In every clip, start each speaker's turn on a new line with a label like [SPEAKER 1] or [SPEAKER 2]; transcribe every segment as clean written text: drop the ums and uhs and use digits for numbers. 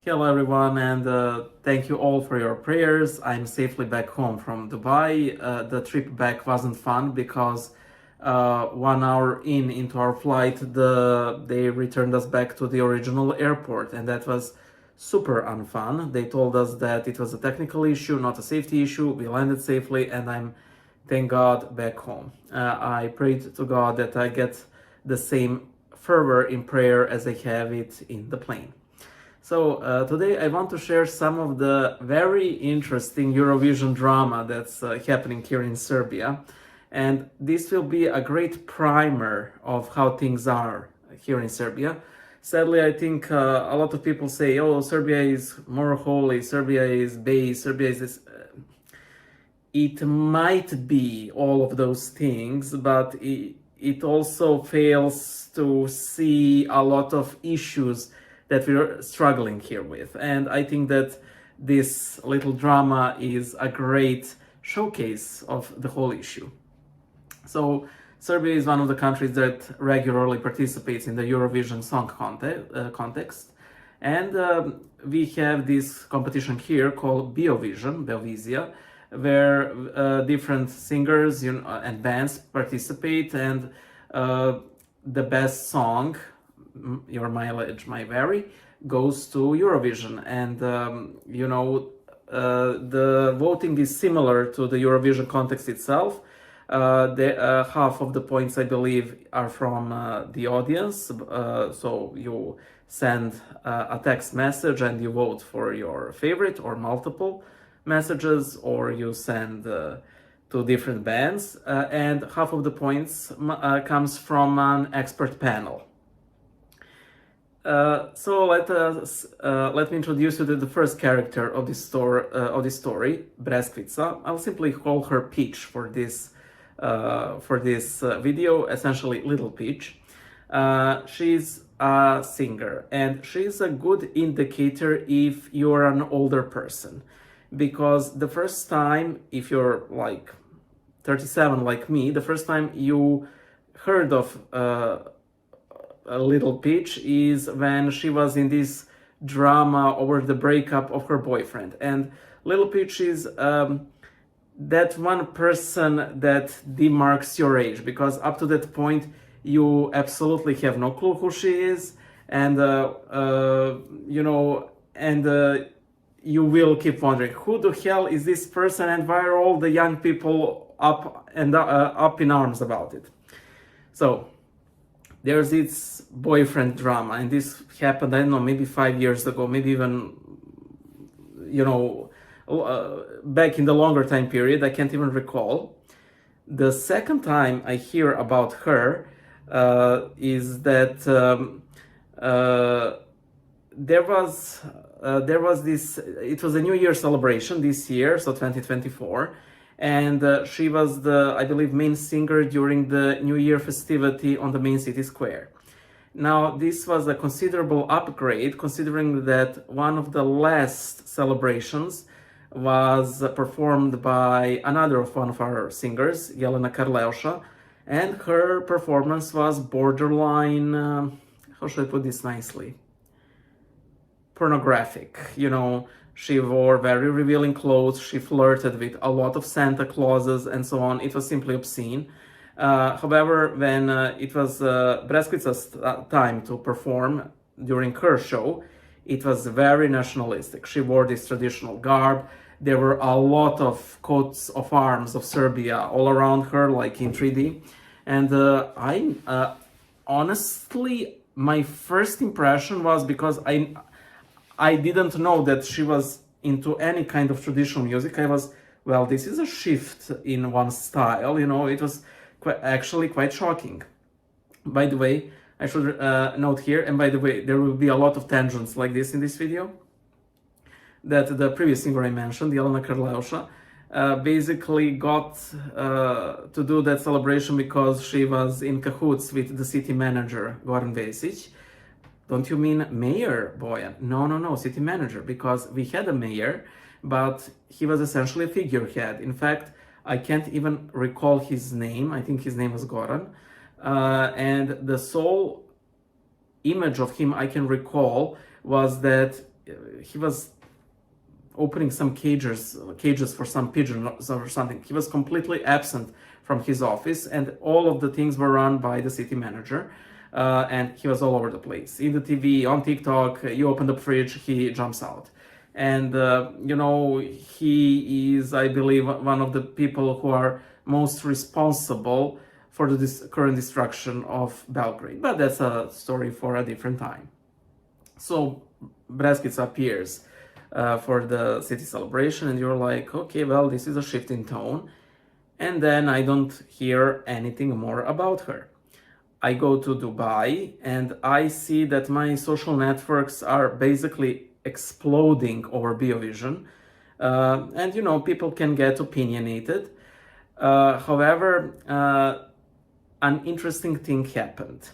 [SPEAKER 1] Hello everyone, and thank you all for your prayers. I'm safely back home from Dubai. The trip back wasn't fun because 1 hour into our flight, they returned us back to the original airport, and that was super unfun. They told us that it was a technical issue, not a safety issue. We landed safely, and I'm, thank God, back home. I prayed to God that I get the same fervor in prayer as I have it in the plane. So today I want to share some of the very interesting Eurovision drama that's happening here in Serbia. And this will be a great primer of how things are here in Serbia. Sadly, I think a lot of people say, oh, Serbia is more holy, Serbia is base, Serbia is this. It might be all of those things, but it also fails to see a lot of issues that we're struggling here with. And I think that this little drama is a great showcase of the whole issue. So Serbia is one of the countries that regularly participates in the Eurovision Song Contest. And we have this competition here called Beovizija, where different singers and bands participate, and the best song, your mileage may vary, goes to Eurovision. And the voting is similar to the Eurovision contest itself. Half of the points, I believe, are from the audience. So you send a text message and you vote for your favorite or multiple messages, or you send to different bands. And half of the points comes from an expert panel. So let me introduce you to the first character of this story, Breskvica. I'll simply call her Peach for this video, essentially Little Peach. She's a singer, and she's a good indicator if you're an older person, because the first time, if you're like 37 like me, the first time you heard of Little Peach is when she was in this drama over the breakup of her boyfriend. And Little Peach is that one person that demarks your age, because up to that point you absolutely have no clue who she is, and you will keep wondering, who the hell is this person, and why are all the young people up in arms about it? So there's this boyfriend drama, and this happened, I don't know, maybe 5 years ago, maybe even, back in the longer time period, I can't even recall. The second time I hear about her is that there was this, it was a New Year celebration this year, so 2024, and she was the, I believe, main singer during the New Year festivity on the main city square. Now, this was a considerable upgrade, considering that one of the last celebrations was performed by one of our singers, Jelena Karleuša, and her performance was borderline, how should I put this nicely, pornographic. She wore very revealing clothes, she flirted with a lot of Santa Clauses and so on. It was simply obscene. However, when it was Breskvica's time to perform during her show, it was very nationalistic. She wore this traditional garb. There were a lot of coats of arms of Serbia all around her, like in 3D. And I honestly, my first impression was, because I didn't know that she was into any kind of traditional music. I was, well, this is a shift in one style, it was actually quite shocking. By the way, I should note here, and by the way, there will be a lot of tangents like this in this video, that the previous singer I mentioned, Jelena Karleuša, basically got to do that celebration because she was in cahoots with the city manager, Goran Vesic. Don't you mean mayor, Bojan? No, city manager, because we had a mayor, but he was essentially a figurehead. In fact, I can't even recall his name. I think his name was Goran. And the sole image of him I can recall was that he was opening some cages for some pigeons or something. He was completely absent from his office, and all of the things were run by the city manager. And he was all over the place. In the TV, on TikTok, you open the fridge, he jumps out. And, he is, I believe, one of the people who are most responsible for the current destruction of Belgrade. But that's a story for a different time. So Breskvica appears for the city celebration, and you're like, okay, well, this is a shift in tone. And then I don't hear anything more about her. I go to Dubai and I see that my social networks are basically exploding over Eurovision. And people can get opinionated. However, an interesting thing happened.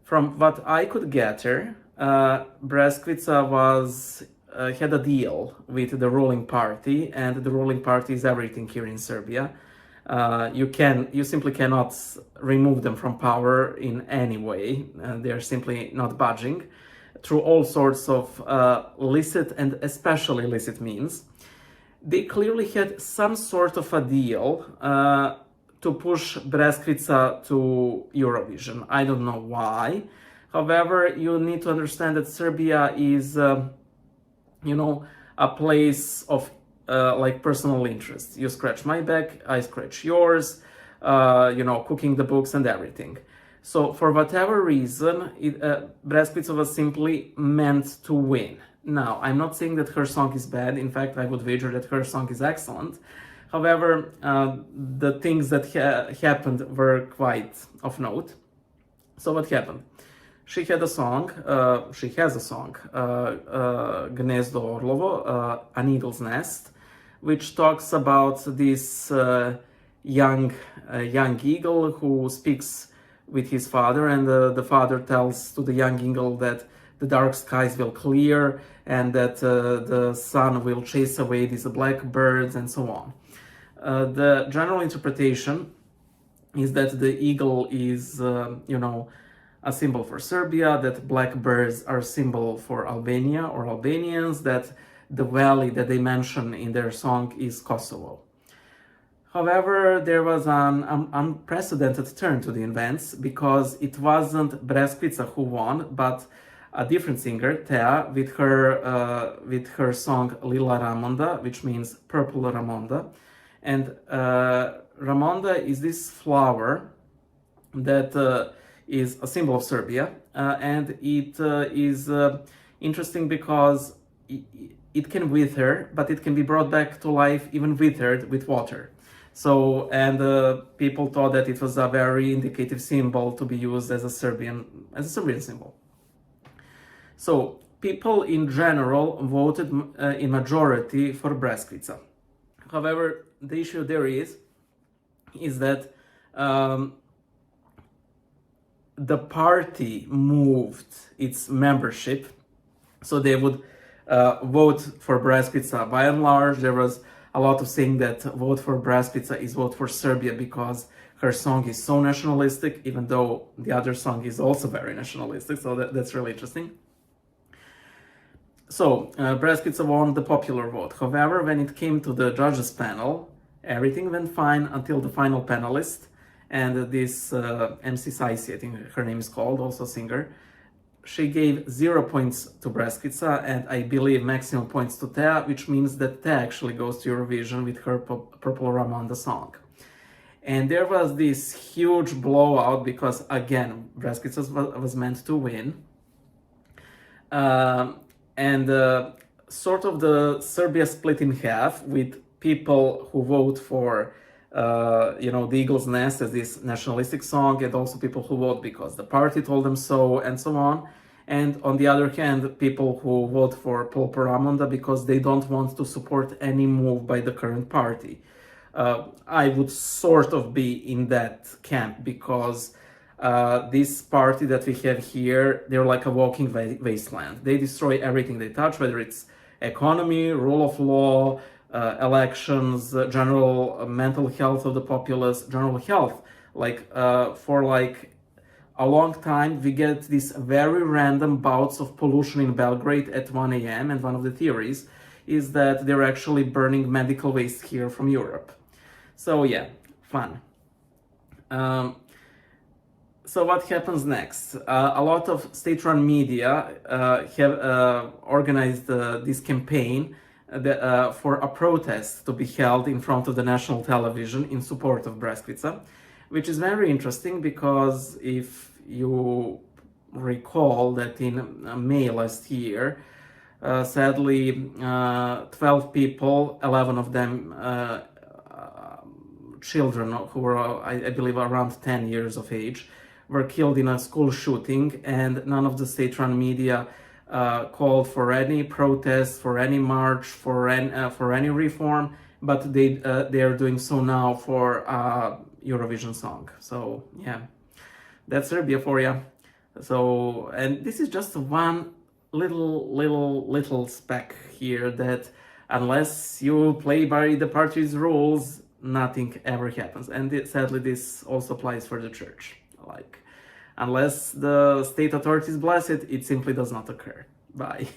[SPEAKER 1] From what I could gather, Breskvica had a deal with the ruling party, and the ruling party is everything here in Serbia. You simply cannot remove them from power in any way. They're simply not budging through all sorts of licit and especially illicit means. They clearly had some sort of a deal to push Breskvica to Eurovision. I don't know why. However, you need to understand that Serbia is, a place of like personal interest. You scratch my back, I scratch yours, cooking the books and everything. So for whatever reason, Breskvica was simply meant to win. Now, I'm not saying that her song is bad. In fact, I would wager that her song is excellent. However, the things that happened were quite of note. So what happened? She has a song, Gnezdo Orlovo, An Eagle's Nest, which talks about this young eagle who speaks with his father, and the father tells to the young eagle that the dark skies will clear and that the sun will chase away these black birds and so on. The general interpretation is that the eagle is, a symbol for Serbia, that black birds are a symbol for Albania or Albanians, that the valley that they mention in their song is Kosovo. However, there was an unprecedented turn to the events, because it wasn't Breskvica who won, but a different singer, Tea, with her song Lila Ramonda, which means purple Ramonda. And Ramonda is this flower that is a symbol of Serbia, and it is interesting because it can wither, but it can be brought back to life even withered with water. So, and people thought that it was a very indicative symbol to be used as a Serbian symbol. So people in general voted in majority for Breskvica. However, the issue there is that the party moved its membership, so they would vote for Breskvica. By and large, there was a lot of saying that vote for Breskvica is vote for Serbia because her song is so nationalistic, even though the other song is also very nationalistic, so that's really interesting. So, Breskvica won the popular vote. However, when it came to the judges panel, everything went fine until the final panelist, and this MC Saisi, I think her name is called, also singer, she gave 0 points to Breskvica and I believe maximum points to Tea, which means that Tea actually goes to Eurovision with her Purple Ramonda song. And there was this huge blowout because, again, Breskvica was meant to win. And sort of the Serbia split in half, with people who vote for the Eagle's Nest as this nationalistic song, and also people who vote because the party told them so, and so on. And on the other hand, people who vote for Purple Ramonda because they don't want to support any move by the current party. I would sort of be in that camp, because this party that we have here, they're like a walking wasteland. They destroy everything they touch, whether it's economy, rule of law, elections, general mental health of the populace, general health, for a long time we get these very random bouts of pollution in Belgrade at 1 a.m. and one of the theories is that they're actually burning medical waste here from Europe. So yeah, fun. So what happens next? A lot of state-run media have organized this campaign for a protest to be held in front of the national television in support of Breskvica, which is very interesting because if you recall that in May last year, sadly, 12 people, 11 of them children who were, I believe, around 10 years of age, were killed in a school shooting, and none of the state-run media called for any protest, for any march, for any reform, but they are doing so now for Eurovision song. So yeah, that's Serbia for you. So, and this is just one little speck here that unless you play by the party's rules, nothing ever happens. And sadly, this also applies for the church. Like, unless the state authorities bless it, it simply does not occur. Bye.